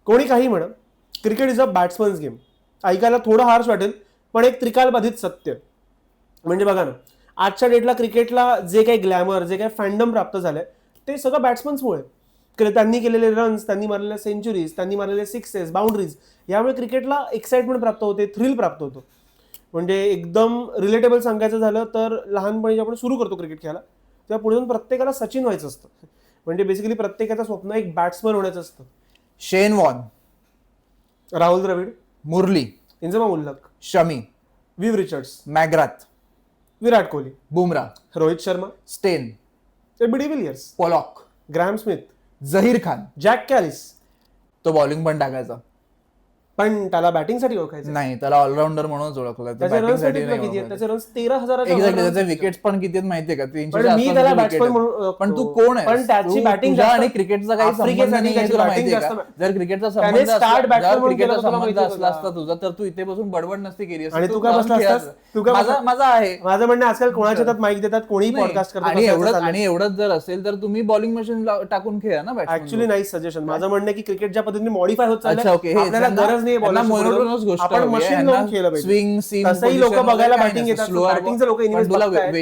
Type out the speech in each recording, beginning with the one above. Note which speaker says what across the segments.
Speaker 1: कोणी काही म्हणा, क्रिकेट इज अ बॅट्समन्स गेम. ऐकायला थोडं हार्श वाटेल, पण एक त्रिकालबाधित सत्य. म्हणजे बघा ना, आजच्या डेटला क्रिकेटला जे काही ग्लॅमर, जे काही फॅन्डम प्राप्त झालंय, ते सगळं बॅट्समन्समुळे. त्यांनी केलेले रन्स, त्यांनी मारलेल्या सेंचुरीज, त्यांनी मारलेले सिक्सेस, बाउंड्रीज, यामुळे क्रिकेटला एक्साइटमेंट प्राप्त होते, थ्रिल प्राप्त होतो. म्हणजे एकदम रिलेटेबल सांगायचं झालं तर लहानपणी जेव्हा आपण सुरू करतो क्रिकेट खेळायला, तेव्हा पुढे जाऊन प्रत्येकाला सचिन व्हायचं असतं. म्हणजे बेसिकली प्रत्येकाचं स्वप्न एक बॅट्समन होण्याचं असतं.
Speaker 2: Shane Warne,
Speaker 1: Rahul Dravid,
Speaker 2: Murali,
Speaker 1: Inzamam ul-Haq,
Speaker 2: Shami,
Speaker 1: Viv Richards,
Speaker 2: McGrath,
Speaker 1: Virat Kohli,
Speaker 2: Bumrah,
Speaker 1: Rohit Sharma,
Speaker 2: Steyn,
Speaker 1: AB de Villiers,
Speaker 2: Pollock,
Speaker 1: Graeme Smith,
Speaker 2: Zaheer Khan.
Speaker 1: Jacques Kallis.
Speaker 2: तो बॉलिंग पण टाकायचा,
Speaker 1: पण त्याला बॅटिंगसाठी ओळखायचं.
Speaker 2: नाही, त्याला ऑलराऊंड म्हणूनच ओळखलं.
Speaker 1: त्याचे रन्स किती आहेत? त्याचे रन्स 13,000.
Speaker 2: त्याचे विकेट्स पण किती आहेत माहितीये का?
Speaker 1: मी त्याला बॅट्समन म्हणून,
Speaker 2: पण तू कोण आहे?
Speaker 1: पण त्याची बॅटिंग
Speaker 2: आणि क्रिकेटचा काही संबंध नाही तुला माहितीये का? जर क्रिकेटचा संबंध असला असता तुझा, तर तू इथे बसून बडबड नसती केली असती.
Speaker 1: आणि तू काय बसला असतास?
Speaker 2: माझा आहे.
Speaker 1: माझं म्हणणं आजकाल कोणाच्या हातात माईक देतात, कोणी पॉडकास्ट करतात.
Speaker 2: आणि एवढंच जर असेल तर तुम्ही बॉलिंग मशीन टाकून खेळा ना.
Speaker 1: ऍक्च्युअली नाही सजेशन. माझं म्हणणं की क्रिकेट ज्या पद्धतीने मॉडिफाय होत चाललंय, आपल्याला गरज नाही आपण मशीन लावून खेळलं पाहिजे.
Speaker 2: स्विंग सीम
Speaker 1: तसंही लोक बघायला बॅटिंग येतात, बॅटिंगचं लोक इन्व्हेस्ट करतात.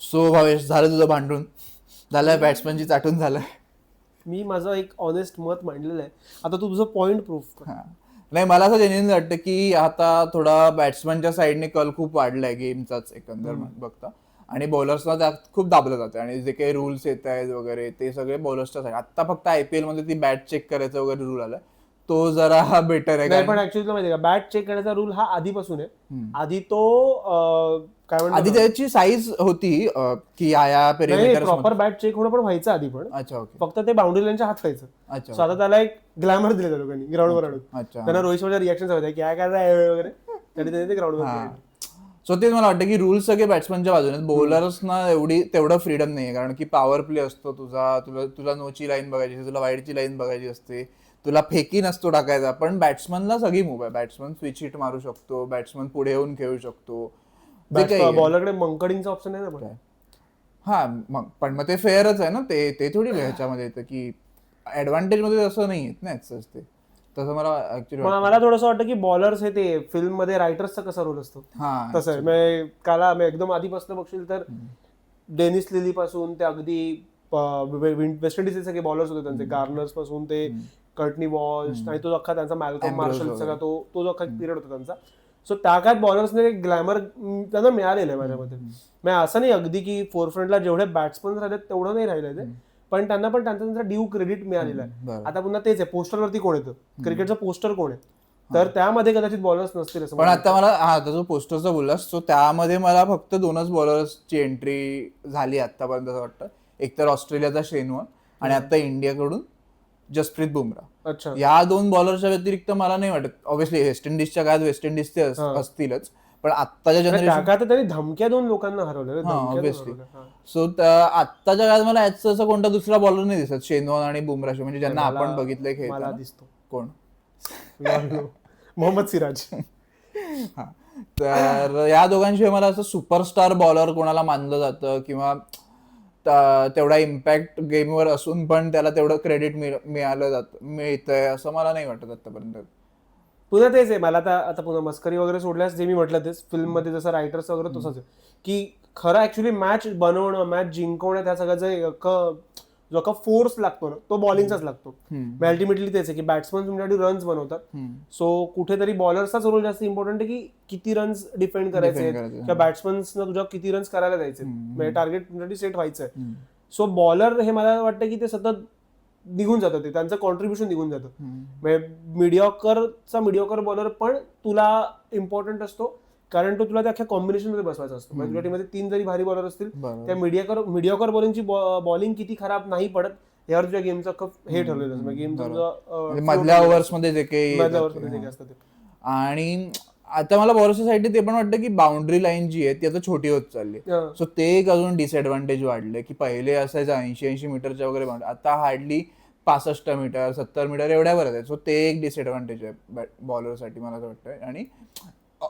Speaker 2: सो भावेश, झालं तुझं भांडून, झालंय बॅट्समनची चाटून झालंय.
Speaker 1: मी माझं एक ऑनेस्ट मत मांडलेलं आहे. आता तू तुझं पॉइंट प्रूफ कर.
Speaker 2: नाही, मला असं जेन्युइन वाटतं की आता थोडा बॅट्समनच्या साईडने कल खूप वाढलाय गेमचाच एकंदर बघता, आणि बॉलर्सला त्यात खूप दाबलं जातं. आणि जे काही रूल्स येत आहेत वगैरे ते सगळे बॉलर्सच्या साईड. आता फक्त IPL मध्ये ती बॅट चेक करायचं वगैरे रूल आला, तो जरा बेटर आहे.
Speaker 1: पण ऍक्च्युअली माहिती का, बॅट चेक करण्याचा रूल हा आधीपासून आहे. आधी तो काय म्हणतात,
Speaker 2: आधी त्याची साईज होती की या पेरिमीटर
Speaker 1: प्रॉपर बॅट चेक होणं पण व्हायचं आधी पण.
Speaker 2: अच्छा, ओके.
Speaker 1: फक्त ते बाउंड्री लाईनच्या हात व्हायचं.
Speaker 2: अच्छा.
Speaker 1: आता त्याला एक ग्लॅमर दिलं त्या लोकांनी ग्राउंडवर आणून. त्यांना रोहित शर्माच्या रिएक्शन होत्या की काय करायचं वगैरे, तरी ते ग्राउंडवर.
Speaker 2: सो तेच मला वाटतं की रूल्स सगळे बॅट्समनच्या बाजूने. बॉलर्सना तेवढं फ्रीडम नाही आहे, कारण की पॉवर प्ले असतो तुला नोची लाईन बघायची असते, तुला वाईडची लाईन बघायची असते, तुला फेकी नसतो टाकायचा. पण बॅट्समनला सगळी मूव आहे. बॅट्समन स्विच हिट मारू शकतो, बॅट्समन पुढे येऊन खेळू शकतो.
Speaker 1: बॉलरकडे मंकडींचा ऑप्शन आहे ना. पण
Speaker 2: हा, पण मग ते फेअरच आहे ना. ते थोडी ह्याच्यामध्ये येतं की ऍडव्हान्टेज मध्ये असं नाही येत ना ते. तसं मला
Speaker 1: थोडंसं वाटतं की बॉलर्स हे ते फिल्म मध्ये रायटर्सचा कसा रोल असतो तसं आहे. काल एकदम आधीपासून बघशील तर डेनिस लिली पासून ते अगदी वेस्ट इंडिजचे सगळे बॉलर्स होते त्यांचे, गार्नर्स पासून ते कर्टनी वॉल्श, आणि तो अख्खा त्यांचा मॅल्कम मार्शल सगळा तो जो अख्खा पिरियड होता त्यांचा. सो त्या काळात बॉलर्सने ग्लॅमर त्यांना मिळालेलं आहे माझ्या मते. असं नाही अगदी की फोरफ्रंटला जेवढे बॅट्समन राहिले तेवढं नाही राहिलं ते, पण त्यांना पण त्यांचा ड्यू क्रेडिट मिळालेलं आहे. आता पुन्हा तेच आहे, पोस्टरवरती कोण येतं, क्रिकेटचं पोस्टर कोण आहे, तर त्यामध्ये कदाचित बॉलर्स नसतील असं.
Speaker 2: पण आता मला जो पोस्टरचा बोललास, सो त्यामध्ये मला फक्त 2च बॉलर्सची एंट्री झाली आतापर्यंत असं वाटतं. एक तर ऑस्ट्रेलियाचा शेन वॉन, आणि आता इंडियाकडून जसप्रीत बुमराह.
Speaker 1: अच्छा,
Speaker 2: या 2 बॉलरच्या व्यतिरिक्त मला नाही वाटत. ऑब्व्हियसली वेस्ट इंडिजच्या काळात वेस्ट इंडिजचे असतीलच, पण आत्ताच्या जनरेशन
Speaker 1: त्यांनी धमक्या 2 लोकांना हरवलं
Speaker 2: ऑब्व्हियसली. सो आत्ताच्या काळात मला याचं असं कोणता दुसरा बॉलर नाही दिसत शेन वॉन आणि बुमराह, म्हणजे ज्यांना आपण बघितलंय खेळताना.
Speaker 1: दिसतो
Speaker 2: कोण?
Speaker 1: मोहम्मद सिराज.
Speaker 2: हा, तर या दोघांशिवाय मला असं सुपरस्टार बॉलर कोणाला मानलं जातं किंवा तेवढा इम्पॅक्ट गेमवर असून पण त्याला तेवढं क्रेडिट मिळतंय असं मला नाही वाटत आतापर्यंत.
Speaker 1: पुन्हा तेच आहे, मला आता पुन्हा मस्करी वगैरे सोडल्यास जे मी म्हटलं तेच, फिल्म मध्ये जसं रायटर्स वगैरे तसंच आहे की खरं ऍक्च्युली मॅच बनवणं, मॅच जिंकवणं, त्या सगळ्याचा जो का फोर्स लागतो ना, तो बॉलिंगचाच लागतो. अल्टिमेटली तेच आहे की बॅट्समन तुमच्यासाठी रन्स बनवतात. सो कुठेतरी बॉलर्सचाच रोल जास्त इम्पॉर्टंट आहे की किती रन्स डिफेंड करायचे किंवा बॅट्समन्सना तुझ्या किती रन्स करायला द्यायचे, म्हणजे टार्गेट तुमच्यासाठी सेट व्हायचंय. सो बॉलर हे मला वाटतं की ते सतत निघून जातं, ते त्यांचं कॉन्ट्रीब्युशन निघून जातं. म्हणजे मिडिओकर बॉलर पण तुला इम्पॉर्टंट असतो, कारण तो तुला त्या अख्ख्या कॉम्बिनेशन मध्ये बसवायचा असतो. म्हणजे तुझ्या टीममध्ये 3 जरी भारी बॉलर असतील, त्या मिडिओकर बॉलिंगची बॉलिंग किती खराब नाही पडत यावर तुझ्या गेमचं हे ठरलेलं असतं. गेमचं
Speaker 2: मधल्या ओव्हर्समध्ये जे काही
Speaker 1: असतं ते.
Speaker 2: आणि आता मला बॉलर्सच्या साईडने ते पण वाटतं की बाउंड्री लाईन जी आहे ती आता छोटी होत चालली. सो ते एक अजून डिसएडव्हान्टेज वाढले की पहिले असायचं 80-80 मीटरच्या वगैरे बाउंड्री, आता हार्डली 65 मीटर 70 मीटर एवढ्यावरच आहे. सो ते एक डिसएडव्हान्टेज आहे बॉलरसाठी मला असं वाटतं. आणि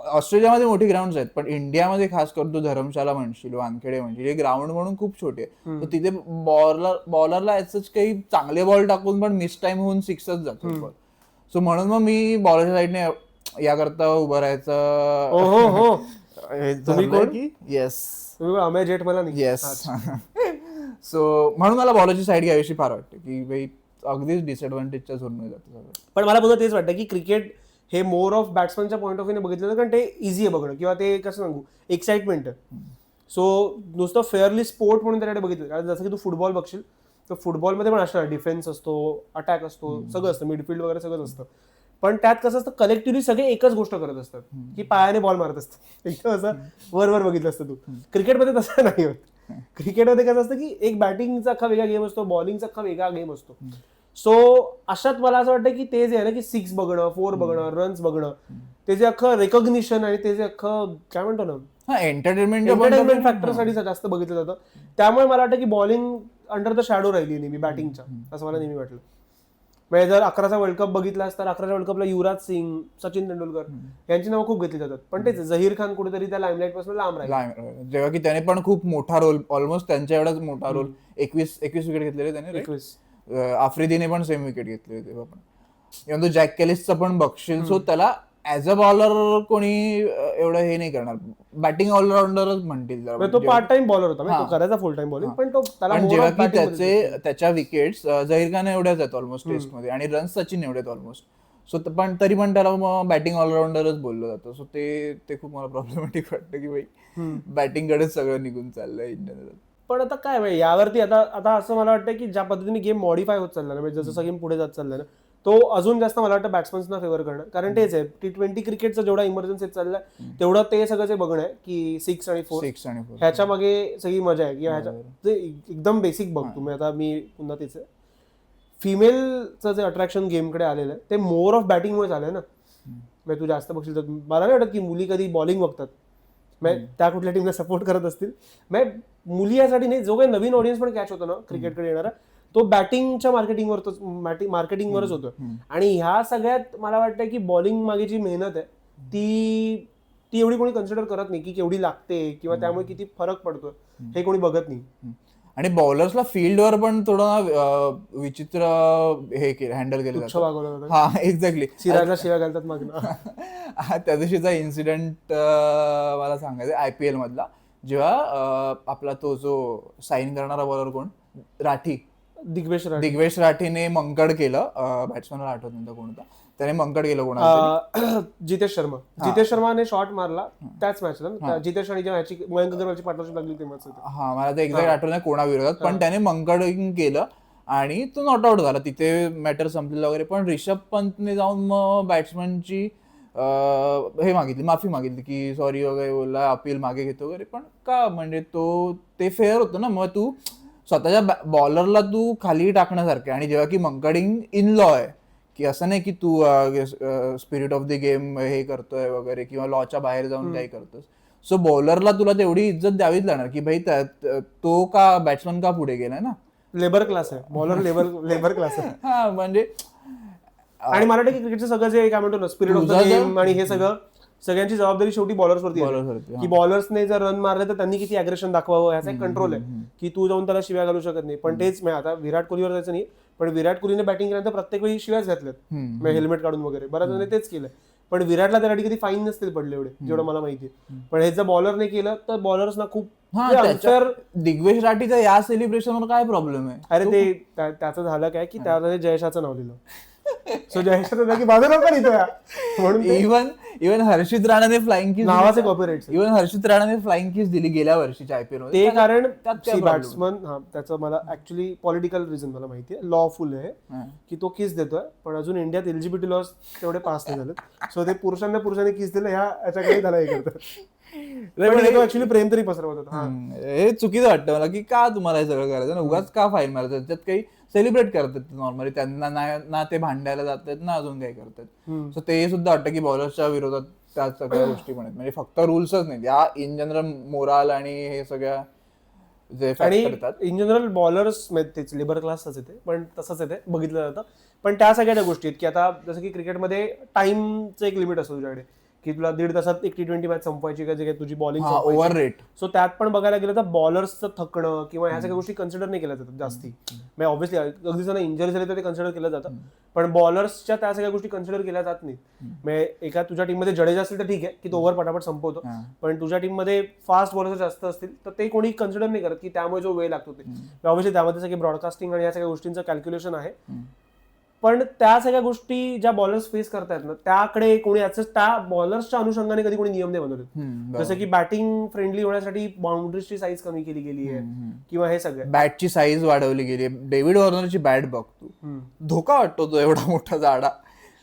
Speaker 2: ऑस्ट्रेलियामध्ये मोठी ग्राउंड आहेत, पण इंडियामध्ये खास करून तू धरमशाला म्हणशील, वानखेडे म्हणशील, हे ग्राउंड म्हणून खूप छोटे आहे. तर तिथे बॉलरला याच काही चांगले बॉल टाकून पण मिस टाइम होऊन सिक्सच जातो. सो म्हणून मग मी बॉलरच्या साईडने याकरता उभं राहायचं.
Speaker 1: हो हो
Speaker 2: तुम्ही कोण? येस,
Speaker 1: अमेय जेट मला नाही.
Speaker 2: येस. सो म्हणून मला बॉलरची साईड घ्यावीशी फार वाटते की भाई अगदीच डिसएडव्हान्टेजच्या झोनमध्ये जातं.
Speaker 1: पण मला पुन्हा तेच वाटतं की क्रिकेट हे मोर ऑफ बॅट्समनच्या पॉईंट ऑफ व्ह्यूने बघितलं तर, कारण ते इझी आहे बघणं, किंवा ते कसं सांगू एक्साइटमेंट आहे. सो नुसतं फेअरली स्पोर्ट म्हणून त्याकडे बघितलं. कारण जसं की तू फुटबॉल बघशील तर फुटबॉलमध्ये पण असणार डिफेन्स असतो, अटॅक असतो, सगळं असतं, मिडफिल्ड वगैरे सगळंच असतं. पण त्यात कसं असतं, कलेक्टिव्हली सगळे एकच गोष्ट करत असतात की पायाने बॉल मारत असतात. एकदम असं वर बघितलं असतं तू. क्रिकेटमध्ये तसं नाही होत. क्रिकेटमध्ये कसं असतं की एक बॅटिंगचा अख्खा वेगळा गेम असतो, बॉलिंगचा अख्खा वेगळा गेम असतो. सो अशात मला असं वाटतं की ते जे आहे ना की 6 बघणं, 4 बघणं, रन्स बघणं, ते जे अख्खं रेकॉग्निशन आणि ते जे अख्खं काय म्हणतो ना एंटरटेनमेंट फॅक्टरसाठी जास्त बघितलं जातं. त्यामुळे मला वाटतं की बॉलिंग अंडर द शॅडो राहिली नेहमी बॅटिंगच्या, असं मला नेहमी वाटलं. म्हणजे जर 11चा वर्ल्ड कप बघितलास तर 11च्या वर्ल्ड कपला युवराज सिंग, सचिन तेंडुलकर यांची नावं खूप घेतली जातात. पण तेच झहीर खान कुठेतरी त्या लाईमलाईट पासून लांब राहिला,
Speaker 2: जेव्हा की त्याने पण खूप मोठा रोल, ऑलमोस्ट त्यांच्या एवढाच मोठा रोल, 21 विकेट घेतलेले त्याने.
Speaker 1: 21.
Speaker 2: आफ्रिदीने पण सेम विकेट घेतले तेव्हा पण. इव्हन तो जॅक केलिसचा पण बघशील, सो त्याला ऍज अ बॉलर कोणी एवढं हे नाही करणार, बॅटिंग ऑलराऊंडरच म्हणतील.
Speaker 1: तो पार्ट टाइम बॉलर होता, तो करायचा फुल टाइम बॉलिंग, पण तो
Speaker 2: जेव्हा की त्याच्या विकेट्स झहीर खान एवढ्याच आहेत ऑलमोस्ट टेस्ट मध्ये, आणि रन्स सचिन एवढे ऑलमोस्ट. सो पण तरी पण त्याला बॅटिंग ऑलराऊंडरच बोललं जातं. सो ते खूप मला प्रॉब्लेमॅटिक वाटतं की भाई बॅटिंग कडेच सगळं निघून चाललंय इंडियन.
Speaker 1: पण आता काय भाई यावरती आता असं मला वाटतं की ज्या पद्धतीने गेम मॉडिफाय होत चालला ना, म्हणजे जसं गेम पुढे जात चाललाय ना, तो अजून जास्त मला वाटतं बॅट्समन्सना फेवर करणं. कारण तेच आहे T20 क्रिकेटचा जेवढा इमर्जन्सी चाललाय तेवढं ते सगळं जे बघणं आहे की 6 आणि 4 ह्याच्या मागे सगळी मजा आहे. की ह्याच्या ते एकदम बेसिक बघ तुम्ही. आता मी पुन्हा तेच आहे, फिमेलचं जे अट्रॅक्शन गेमकडे आलेलं आहे ते मोर ऑफ बॅटिंगमुळे झालंय ना. म्हणजे तू जास्त बघशील तर मला नाही वाटत की मुली कधी बॉलिंग बघतात, त्या कुठल्या टीमला सपोर्ट करत असतील. मुली यासाठी नाही, जो काही नवीन ऑडियन्स पण कॅच होतो ना क्रिकेटकडे येणारा, तो बॅटिंगच्या मार्केटिंगवरच होतो. आणि ह्या सगळ्यात मला वाटतं की बॉलिंग मागे जी मेहनत आहे ती एवढी कोणी कन्सिडर करत नाही की केवढी लागते किंवा त्यामुळे किती फरक पडतो, हे कोणी बघत नाही.
Speaker 2: आणि बॉलर्सला फील्डवर पण थोडं विचित्र हे हँडल केलं जातं. हा एक्झॅक्टली,
Speaker 1: सिराजला शिव्या घालतात मागणं.
Speaker 2: त्या दिवशीचा इन्सिडेंट मला सांगायचं IPL मधला, जेव्हा आपला तो जो साईन करणारा बॉलर कोण, राठी, दिग्वेश राठीने मंकड केलं, बॅट्समॅनला आठवत नव्हतं कोणता, त्याने मंकड केलं कोणाला, जितेश शर्माने शॉट मारला त्याच मॅचला. जितेश आणि मयंक अग्रवालची पार्टनरशिप लागली तेव्हाच. हा मला ते एक्झॅक्ट आठवत नाही कोणाविरोधात, पण त्याने मंकडिंग केलं आणि तो नॉट आउट झाला. तिथे मॅटर संपलेला वगैरे. पण रिषभ पंतने जाऊन मग बॅट्समॅनची हे मागितली, माफी मागितली की सॉरी वगैरे बोलला, अपील मागे घेतो वगैरे. पण का, म्हणजे ते फेअर होतं ना. मग तू स्वतःच्या बॉलरला तू खाली टाकण्यासारखं. आणि जेव्हा की मंकडिंग इन लॉ आहे, की असं नाही की तू स्पिरिट ऑफ द गेम हे करतोय वगैरे किंवा लॉच्या बाहेर जाऊन काही करतोस. सो बॉलरला तुला तेवढी इज्जत द्यावीच लागणार की भाई तो का बॅट्समन का पुढे गेलाय ना.
Speaker 1: लेबर क्लास आहे बॉलर, लेबर क्लास आहे.
Speaker 2: हा म्हणजे,
Speaker 1: आणि मला वाटतं की क्रिकेटचं सगळं जे काय म्हणतो ना स्पिरिट ऑफ द गेम आणि हे सगळ्यांची जबाबदारी शेवटी बॉलर्सवरती आहे. की बॉलर्सने जर रन मारले तर त्यांनी किती अग्रेशन दाखवावं ह्याचा एक कंट्रोल आहे. की तू जाऊन त्याला शिव्या घालू शकत नाही. पण तेच आता विराट कोहलीवर जायचं नाही, पण विराट कोहलीने बॅटिंग केल्यानंतर प्रत्येक वेळी शिव्याच घातल्यात, हेल्मेट काढून वगैरे बऱ्याच जणांनी तेच केलंय. पण विराटला त्यासाठी कधी फाईन नसतील पडले एवढे, जेवढं मला माहिती. पण हे जर बॉलरने केलं तर बॉलर्सना खूप अनफेअर.
Speaker 2: दिग्वेश राठीचा या सेलिब्रेशनवर काय प्रॉब्लेम आहे?
Speaker 1: अरे ते त्याचं झालं काय की त्याला जयशाचं नाव दिलं. सो जयशाचं की माझं नाव का लिहितो म्हणून
Speaker 2: इव्हन हर्षित राणाने फ्लाइंग किस
Speaker 1: नावाचे कॉपीराइट्स.
Speaker 2: इव्हन हर्षित राणाने फ्लाइंग किस दिली गेल्या वर्षीच्या IPL मध्ये.
Speaker 1: ते कारण बॅट्समन, त्याचं मला ऍक्च्युली पॉलिटिकल रिझन मला माहितीये, लॉफुल आहे की तो किस देतोय. पण अजून इंडियात LGBT लॉज तेवढे पास नाही झाले. सो ते पुरुषांनी किस दिलं ह्याच्याकडे त्याला हे करतं. ऍक्च्युली प्रेम तरी पसरवत होता.
Speaker 2: हे चुकीचं वाटतं मला की का तुम्हाला हे सगळं करायचं ना, उगाच का फाईन मारायचं. त्यात काही सेलिब्रेट करतात नॉर्मली, त्यांना ना ते भांडायला जातात ना अजून काही करतात. सो ते सुद्धा वाटतं की बॉलर्सच्या विरोधात त्या सगळ्या गोष्टी पण आहेत. म्हणजे फक्त रूल्सच नाही, या इन जनरल मोराल आणि हे सगळ्या जे
Speaker 1: आणि इन जनरल बॉलर्स तेच लेबर क्लासच येते, पण तसंच येते बघितलं जातं. पण त्या सगळ्या गोष्टी आहेत की आता जसं की क्रिकेटमध्ये टाइमचं एक लिमिट असतो तुझ्याकडे, की तुला 1.5 तासात एक T20 मॅच संपवायची का जे काही तुझी बॉलिंग
Speaker 2: ओव्हर रेट.
Speaker 1: सो त्यात पण बघायला गेलं तर बॉलर्सचं थकणं किंवा ह्या सगळ्या गोष्टी कन्सिडर नाही केल्या जातात जास्ती. म्हणजे ऑब्व्हियसली अगदी जर इंजरी झाली तर ते कन्सिडर केलं जातं, पण बॉलर्सच्या त्या सगळ्या गोष्टी कन्सिडर केल्या जात नाहीत. म्हणजे एका तुझ्या टीममध्ये जडेजा असेल तर ठीक आहे की तो ओव्हर पटापट संपवतो, पण तुझ्या टीममध्ये फास्ट बॉलर्स जास्त असतील तर ते कोणी कन्सिडर नाही करत की त्यामुळे जो वेळ लागतो ते. ऑब्व्हियसली त्यामध्ये सगळे ब्रॉडकास्टिंग आणि या सगळ्या गोष्टींचं कॅल्क्युलेशन आहे, पण त्या सगळ्या गोष्टी ज्या बॉलर्स फेस करतायत ना त्याकडे कोणी त्या बॉलर्सच्या अनुषंगाने कधी कोणी नियम नाही बनवले. जसं की बॅटिंग फ्रेंडली होण्यासाठी बाउंड्रीजची साईज कमी केली गेली आहे किंवा हे सगळं
Speaker 2: बॅटची साईज वाढवली गेली. डेव्हिड वॉर्नरची बॅट बघ तू, धोका वाटतो तो एवढा मोठा जाडा.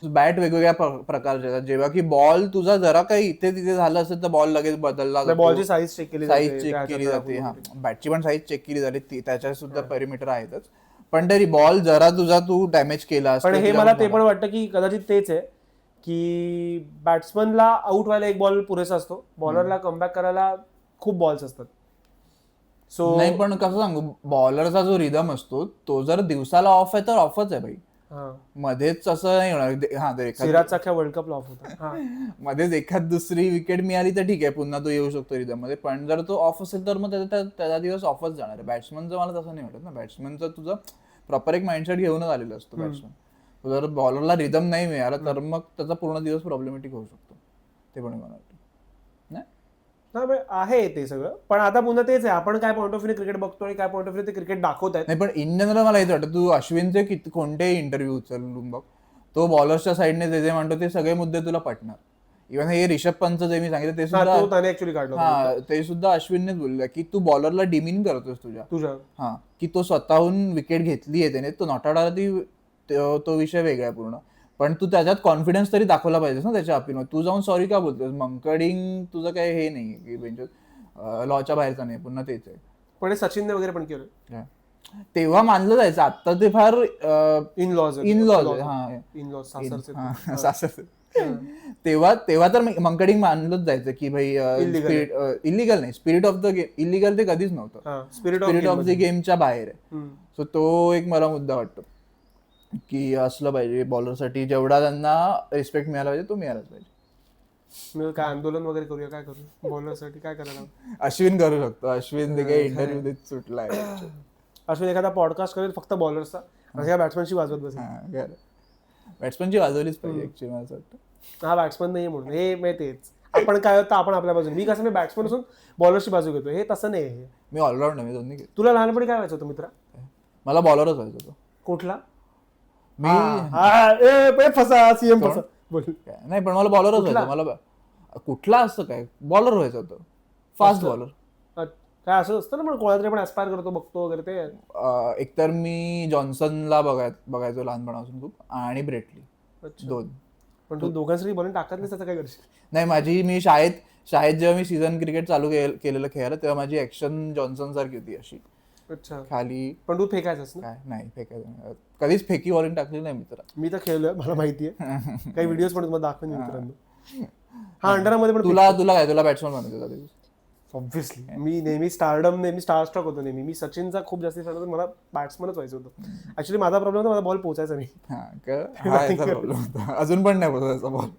Speaker 2: बॅट वेगवेगळ्या प्रकारचे आहेत, जेव्हा की बॉल तुझा जरा काही इथे तिथे झालं असेल तर बॉल लगेच बदलला जातो,
Speaker 1: बॉलची साईज चेक केली
Speaker 2: जाते. हा, बॅटची पण साईज चेक केली जाते, त्याच्या सुद्धा पेरिमीटर आहेतच. पण तरी बॉल जरा तुझा तू डॅमेज केला.
Speaker 1: पण हे मला ते पण वाटतं की कदाचित तेच आहे की बॅट्समनला आउट व्हायला एक बॉल पुरेसा असतो, बॉलरला कमबॅक करायला खूप बॉल्स असतात. सो
Speaker 2: नाही, पण कसं सांगू, बॉलरचा जो रिदम असतो तो जर दिवसाला ऑफ आहे तर ऑफच आहे भाई. मध्येच असं नाही होणार.
Speaker 1: सिराजचा अख्ख्या वर्ल्ड कपला ऑफ होता,
Speaker 2: मध्येच एखाद दुसरी विकेट मिळाली तर ठीक आहे, पुन्हा तो येऊ शकतो रिदम मध्ये. पण जर तो ऑफ असेल तर मग त्याचा दिवस ऑफच जाणार आहे. बॅट्समनचं मला तसं नाही वाटत ना. बॅट्समनचं तुझं प्रॉपर एक माइंडसेट घेऊनच आलेला असतो बॅट्समन. जर बॉलरला रिदम नाही मिळाला तर मग त्याचा पूर्ण दिवस प्रॉब्लेमॅटिक होऊ शकतो. ते पण मला वाटतं
Speaker 1: आहे ते सगळं. पण आता पुन्हा तेच आहे, आपण काय पॉईंट ऑफ व्ह्यू क्रिकेट बघतो आणि काय पॉईंट ऑफ व्ह्यू ते क्रिकेट दाखवत आहेत.
Speaker 2: नाही, पण इन जनरल मला हेच वाटतं, तू अश्विनचे कोणतेही इंटरव्ह्यू उचलून बघ, तो बॉलर्सच्या साईडने जे म्हणतो ते सगळे मुद्दे तुला पटणार. इव्हन हे रिषभ पंतचं जे मी सांगितलं ते सुद्धा
Speaker 1: ऍक्च्युअली काढलं,
Speaker 2: ते सुद्धा अश्विननेच बोललं की तू बॉलरला डिमिन करतोस तुझ्या. हा, की तो स्वतःहून विकेट घेतली आहे त्याने, तो नॉट आउट आला तो विषय वेगळा आहे पूर्ण. पण तू त्याच्यात कॉन्फिडन्स तरी दाखवला पाहिजेस ना त्याच्या अपीलमध्ये. तू जाऊन सॉरी का बोलतोस? मंकडिंग तुझं काय हे नाही की लॉच्या बाहेरचा नाही, पुन्हा तेच आहे.
Speaker 1: पण सचिनने वगैरे पण केलं
Speaker 2: तेव्हा मानलं जायचं, आता ते फार इन लॉज तेव्हा तर मंकडिंग मानलंच जायचं की भाई इलिगल नाही. Spirit of the game illegal ते कधीच नव्हतं, स्पिरिट ऑफ द गेमच्या बाहेर आहे. सो तो एक मला मुद्दा वाटतो की असलं पाहिजे बॉलरसाठी, जेवढा त्यांना रिस्पेक्ट मिळाला पाहिजे तो मिळालाच पाहिजे.
Speaker 1: काय आंदोलन वगैरे करूया, काय करू बॉलरसाठी, काय करायला?
Speaker 2: अश्विन करू शकतो. अश्विन ते काही इंटरव्ह्यू देत सुटलाय.
Speaker 1: अश्विन एखादा पॉडकास्ट करेल फक्त बॉलरचा आणि बॅट्समनची वाजवत बसेल.
Speaker 2: बॅट्समनची वाजवलीच पाहिजे ऍक्च्युअली मला वाटतं.
Speaker 1: हा बॅट्समन नाही म्हणून हे मी तेच आपण काय होतं, आपण आपल्या बाजूने, मी कसं मी बॅट्समन असून बॉलरची बाजू घेतो, हे तसं नाही.
Speaker 2: मी ऑलराऊंड आहे, मी दोन्ही घेतो.
Speaker 1: तुला लहानपणी काय व्हायचं होतं मित्रा?
Speaker 2: मला बॉलरच व्हायचं होतं.
Speaker 1: कुठला?
Speaker 2: मी
Speaker 1: फसा सीएम फसा बोल.
Speaker 2: नाही, पण मला बॉलरच व्हायचं. मला कुठला असं काय बॉलर व्हायचं होतं, फास्ट बॉलर.
Speaker 1: काय असं असतं ना, पण कोणातरी पण ऍस्पायर करतो बघतो वगैरे ते.
Speaker 2: एकतर मी जॉन्सनला बघायचो लहानपणापासून खूप, आणि ब्रेटली, दोन.
Speaker 1: पण तू दोघांसाठी बॉलिंग टाकत नाही, त्याचं काय करशील?
Speaker 2: नाही, मी शाळेत जेव्हा मी सीझन क्रिकेट चालू केलेलं खेळायला, तेव्हा माझी ऍक्शन जॉन्सन सारखी होती अशी.
Speaker 1: अच्छा, काय?
Speaker 2: खाली.
Speaker 1: पण तू फेकायचंस ना?
Speaker 2: काय नाही, फेकायचं कधीच फेकी बॉलिंग टाकली नाही मित्र.
Speaker 1: मी तर खेळलोय, मला माहितीये. काही व्हिडिओज पण तुम्हाला दाखवून मित्रांनो. हा, अंडरमध्ये पण
Speaker 2: तुला बॅट्समन बनायचं?
Speaker 1: ऑब्व्हियसली मी नेहमी स्टारस्ट्रॉक होतो नेहमी. मी सचिनचा खूप जास्त फॅन होतो, मला बॅट्समनच व्हायचं होतं. ऍक्च्युली माझा प्रॉब्लेम होता, मला बॉल पोहोचायचा नाही.
Speaker 2: अजून पण नाही पोहोचायचा बॉल.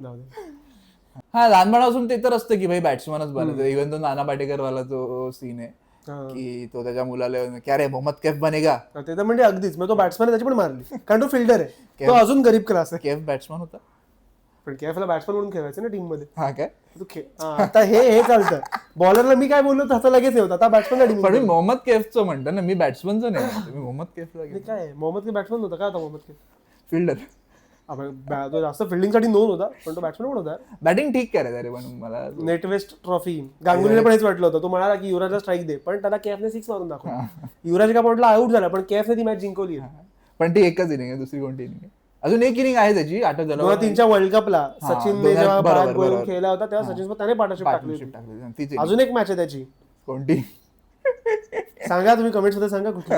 Speaker 1: जाऊ दे.
Speaker 2: हा, लहानपणापासून ते तर असतं की भाई बॅट्समनच बनायचं. इव्हन तो नाना पाटेकर वाला जो सीन आहे की तो त्याच्या मुलाला क्या रे मोहम्मद कैफ बनेगा,
Speaker 1: ते तर म्हणजे अगदीच. मग तो बॅट्समन त्याची पण मारली, कारण तो फिल्डर आहे, तो अजून गरीब क्लास आहे.
Speaker 2: कैफ बॅट्समन होता,
Speaker 1: पण कैफला बॅट्समन म्हणून खेळायचं ना टीम मध्ये.
Speaker 2: हा काय
Speaker 1: तू आता हे चालतं. बॉलरला मी काय बोललो तसं लगेच होतं, आता बॅट्समनला.
Speaker 2: पण मी मोहम्मद कैफचं म्हणतो ना, मी बॅट्समनचं नाही, मी मोहम्मद कैफला.
Speaker 1: काय मोहम्मद बॅट्समन होता? काय होता मोहम्मद कैफ?
Speaker 2: फिल्डर.
Speaker 1: तो जास्त फिल्डिंगसाठी नोंद होता, पण तो बॅट्समन पण होता.
Speaker 2: बॅटिंग ठीक करायचं रे. पण मला
Speaker 1: नेट वेस्ट ट्रॉफी गांगुलीला पण हेच वाटलं होतं. तो म्हणाला की युवराजला स्ट्राईक दे, पण त्याला केफने 6 मारून दाखवला. युवराज एका पॉइंटला आउट झाला, पण केफने ती मॅच जिंकवली.
Speaker 2: पण ती एकच इनिंग आहे, दुसरी कोणती इनिंग आहे? अजून एक इनिंग आहे त्याची,
Speaker 1: 2003च्या वर्ल्ड कपला सचिनने जेव्हा बॅट बॉलिंग खेळला होता तेव्हा सचिन त्याने पार्टनरशिप टाकली. अजून एक मॅच आहे त्याची.
Speaker 2: कोणती
Speaker 1: सांगा तुम्ही कमेंट्स मध्ये, सांगा कुठली.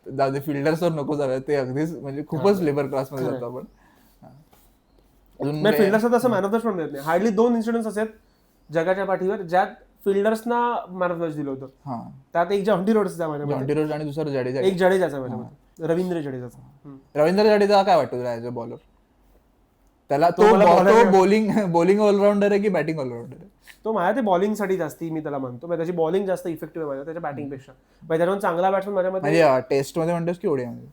Speaker 2: दादा फिल्डर्सवर नको जाऊया, ते अगदीच म्हणजे खूपच लेबर क्लास मध्ये जातो आपण.
Speaker 1: फिल्डर्स तसं मॅन ऑफ द मॅच पण मिळत नाही. हार्डली 2 इन्सिडेंट्स असे जगाच्या पाठीवर ज्यात फिल्डर्सना मॅन ऑफ द मॅच दिलं होतं. त्यात एक जॉन्टी रोड्सचा
Speaker 2: जॉन्टी आणि दुसरा जडेजा,
Speaker 1: एक जडेजाचा माझ्यामध्ये, रवींद्र जडेजाचा.
Speaker 2: रवींद्र जडेजा काय वाटतं तुला ऍज अ बॉलर? त्याला
Speaker 1: तो मला bowler-
Speaker 2: बॉलिंग ऑलराऊंडर आहे की बॅटिंग ऑलराऊंडर आहे?
Speaker 1: तो माझ्या ते बॉलिंगसाठी जास्ती मी त्याला म्हणतो, त्याची बॉलिंग जास्त इफेक्टिव्ह आहे माझ्या त्याच्या बॅटिंगपेक्षा. त्याच्यावर चांगला बॅट्समन माझ्या मध्ये
Speaker 2: म्हणजे टेस्ट मध्ये म्हणतोस की ओडियामध्ये?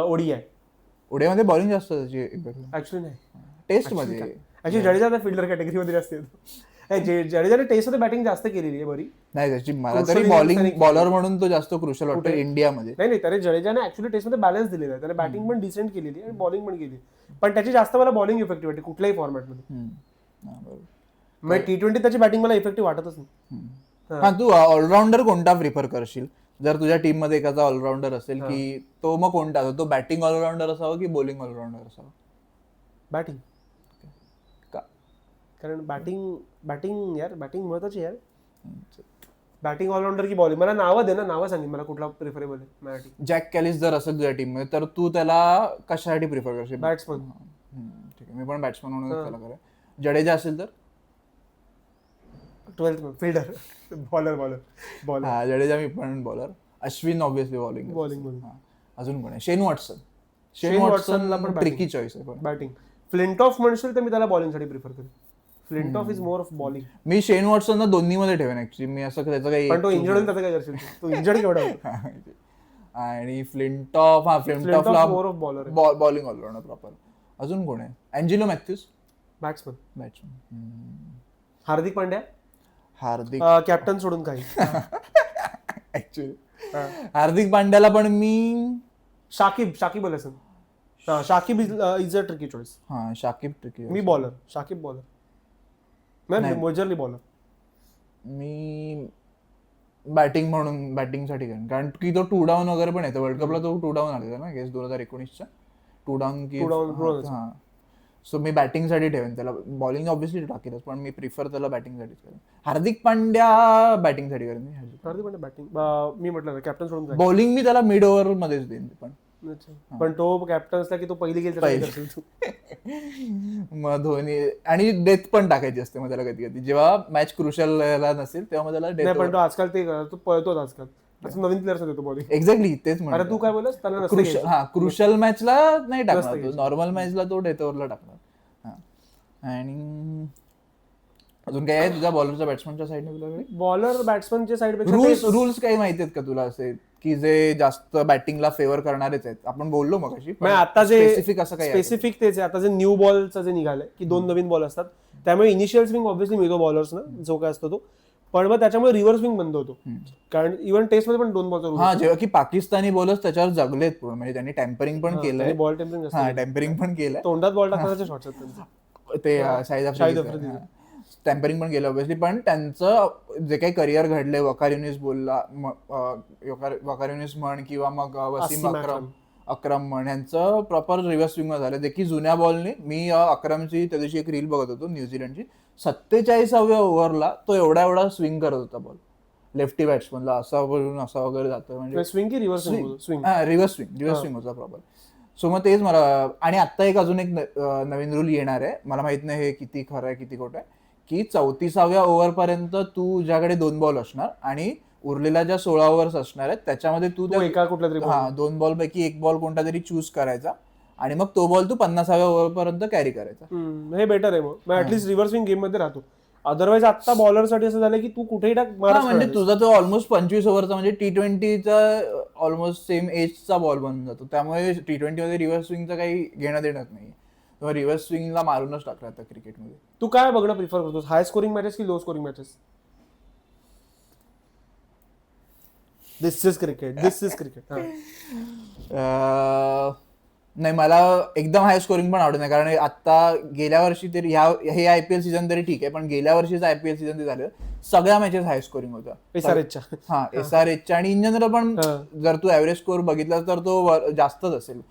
Speaker 1: ओडी आहे
Speaker 2: ओडियामध्ये बॉलिंग जास्त त्याची
Speaker 1: ऍक्च्युली. नाही
Speaker 2: टेस्ट मध्ये.
Speaker 1: ऍक्च्युली जडेजा आता फिल्डर कॅटेगरीमध्ये जास्त येतो. जडेजाने टेस्टमध्ये बॅटिंग जास्त केलेली आहे बरी.
Speaker 2: नाही त्याची मला
Speaker 1: Crucial
Speaker 2: तरी
Speaker 1: innings
Speaker 2: बॉलिंग
Speaker 1: त्याने
Speaker 2: बॉलर म्हणून तो जास्त क्रुशल वाटतो इंडियामध्ये.
Speaker 1: नाही त्याने जडेजाने ऍक्च्युली टेस्टमध्ये बॅलन्स दिलेला आहे. त्याने बॅटिंग पण डिसेंट केलेली आणि बॉलिंग पण केली, पण त्याची जास्त मला बॉलिंग इफेक्टिव्ह वाटते कुठल्याही फॉर्मॅटमध्ये. मग T20 त्याची बॅटिंग मला इफेक्टिव्ह वाटतच नाही.
Speaker 2: हा, तू ऑलराऊंडर कोणता प्रिफर करशील जर तुझ्या टीम मध्ये एखादा ऑलराऊंडर असेल की तो मग कोणता असावा? तो बॅटिंग ऑलराऊंडर असावा की बॉलिंग ऑलराऊंडर असावा?
Speaker 1: बॅटिंग.
Speaker 2: का?
Speaker 1: कारण बॅटिंग यार बॅटिंग महत्वाची यार. बॅटिंग ऑलराऊंडर की बॉलिंग? मला नावं दे ना, नावं सांगेन मला कुठला प्रिफरेबल आहे मराठी.
Speaker 2: जॅक कॅलिस जर असेल तुझ्या टीम मध्ये तर तू त्याला कशासाठी प्रिफर करशील?
Speaker 1: बॅट्समन.
Speaker 2: ठीक आहे, मी पण बॅट्समन म्हणून त्याला करेन. जडेजा असेल तर
Speaker 1: 12th फिल्डर. बॉलर.
Speaker 2: हा, जडेजा मी पण बॉलर. Ashwin obviously bowling. अजून कोण आहे? शेन वॉटसन. शेन वॉटसनला पण ट्रिकी चॉईस आहे.
Speaker 1: बॅटिंग. फ्लिंटॉफ म्हणशील तर मी त्याला बॉलिंगसाठी प्रिफर करेन. Flintoff is more of bowling.
Speaker 2: मी शेन वॉटसनला दोन्ही मध्ये ठेवेन ऍक्च्युली. मी असं त्याचं काही
Speaker 1: पण तो इंजर्ड होईल त्याचं काय करशील? तो इंजर्ड केवढा होता?
Speaker 2: आणि फ्लिंटॉफला
Speaker 1: more of bowler.
Speaker 2: Bowling all rounder proper. अजून कोण आहे? अँजेलो मॅथ्यूज
Speaker 1: बॅट्समन. हार्दिक कॅप्टन सोडून काही.
Speaker 2: ऍक्च्युली हार्दिक पांड्याला पण मी
Speaker 1: Shakib Al Hasan. Shakib is a tricky choice.
Speaker 2: हा, शाकिब ट्रिकी.
Speaker 1: मी शाकिब बॉलर. Majorly bowler.
Speaker 2: मी बॅटिंगसाठी करेन कारण की तो 2 डाऊन वगैरे पण येतो. वर्ल्ड कपला तो 2 डाऊन आलेला ना गेस 2019च्या 2 डाऊन की. हा, सो मी बॅटिंगसाठी ठेवेन त्याला. बॉलिंग ऑब्व्हियसली टाकेलच पण मी प्रिफर त्याला बॅटिंगसाठीच करेन. हार्दिक पांड्या बॅटिंगसाठी करेन.
Speaker 1: हार्दिक पांड्या बॅटिंग मी म्हटलं कॅप्टन सोडून.
Speaker 2: बॉलिंग मी त्याला मिड ओव्हर मध्येच देईन.
Speaker 1: पण तो कॅप्टन असला की तो पहिली गेल
Speaker 2: मग धोनी आणि डेथ पण टाकायची असते मग त्याला कधी कधी जेव्हा मॅच क्रुशल नसेल तेव्हा मग त्याला डेथ.
Speaker 1: पण तो आजकाल तो पळतोच आजकाल. नवीन प्लेअर्स देतो बॉलिंग.
Speaker 2: एक्झॅक्टली तेच म्हणतो.
Speaker 1: अरे तू काय बोलस त्याला?
Speaker 2: हा, क्रुशल मॅचला नाही टाकणार तो. नॉर्मल मॅचला तो डेथ ओव्हरला टाकणार. आणि अजून काय आहे तुझ्या बॉलरच्या बॅट्समनच्या साईडने?
Speaker 1: बॉलर बॅट्समनच्या साईड
Speaker 2: रूल्स काही माहिती आहेत का तुला असे की जे जास्त बॅटिंगला फेवर करणारेच आहेत? आपण बोललो मग
Speaker 1: आता जे
Speaker 2: स्पेसिफिक असं काही
Speaker 1: स्पेसिफिक तेच आहे. आता जे न्यू बॉलचं जे निघालंय की 2 नवीन बॉल असतात त्यामुळे इनिशियल स्विंग ऑब्व्हियसली मिळतो बॉलर्सना जो काय असतो तो. पण मग त्याच्यामुळे रिव्हर्स स्विंग बंद होतो कारण इव्हन टेस्ट मध्ये पण 2 बॉलचा रूल.
Speaker 2: हा, जेव्हा की पाकिस्तानी बॉलर्स त्याच्यावर जगलेत पूर्ण. म्हणजे त्यांनी टॅम्परिंग पण केलंय.
Speaker 1: बॉल टेम्परिंग
Speaker 2: टॅम्परिंग पण केलंय.
Speaker 1: तोंडात बॉल टाकण्याचे शॉट्स आहेत
Speaker 2: ते शाहिद आफ्रिदी टॅम्परिंग पण केलं ऑब्व्हियसली. पण त्यांचं जे काही करिअर घडलंय वकार युनिस म्हण किंवा मग वसीम अक्रम म्हण यांचं प्रॉपर रिव्हर्स स्विंग झालं. जे की जुन्या बॉलने मी अक्रमची त्या दिवशी एक रील बघत होतो न्यूझीलंडची. 47व्या ओव्हरला तो एवढा स्विंग करत होता बॉल. लेफ्टी बॅट्समनला असा वरून असा वगैरे जातो. म्हणजे
Speaker 1: स्विंग की रिव्हर्स स्विंग?
Speaker 2: रिव्हर्स स्विंग होता प्रॉपर. सो मग तेच मला. आणि आता अजून एक नवीन रूल येणार आहे. मला माहित नाही हे किती खरं आहे किती खोटं आहे की 34व्या ओव्हर पर्यंत तुझ्याकडे 2 बॉल असणार आणि उरलेल्या ज्या 16 ओव्हर्स असणार आहेत त्याच्यामध्ये तू
Speaker 1: एका कुठल्या तरी
Speaker 2: 2 बॉल पैकी 1 बॉल कोणता तरी चूज करायचा आणि मग तो बॉल तू 50व्या ओव्हर पर्यंत कॅरी करायचा.
Speaker 1: हे बेटर आहे. मग ऍटलीस्ट रिव्हर्स स्विंग गेम मध्ये राहतो. अदरवाईज आता बॉलरसाठी असं झालं की तू कुठेही टाक.
Speaker 2: म्हणजे तुझा तो ऑलमोस्ट 25 ओव्हरचा म्हणजे T20चा ऑलमोस्ट सेम एजचा बॉल बनून जातो. त्यामुळे T20 मध्ये रिव्हर्स स्विंगचं काही घेणं देणं नाही. रिव्हर्स स्विंगला मारूनच टाकला आता क्रिकेटमध्ये.
Speaker 1: तू काय बघणं प्रिफर करतोस? हाय स्कोरिंग मॅचेस की low scoring matches? This is cricket.
Speaker 2: नाही, मला एकदम हाय स्कोरिंग पण आवडत नाही कारण आता गेल्या वर्षी तरी हे IPL सीझन तरी ठीक आहे पण गेल्या वर्षीचं IPL सीझन ते झालं सगळ्या मॅचेस हाय स्कोरिंग होत्या. SRHच्या आणि इन जनरल पण जर तू ऍव्हरेज स्कोर बघितला तर तो जास्तच असेल.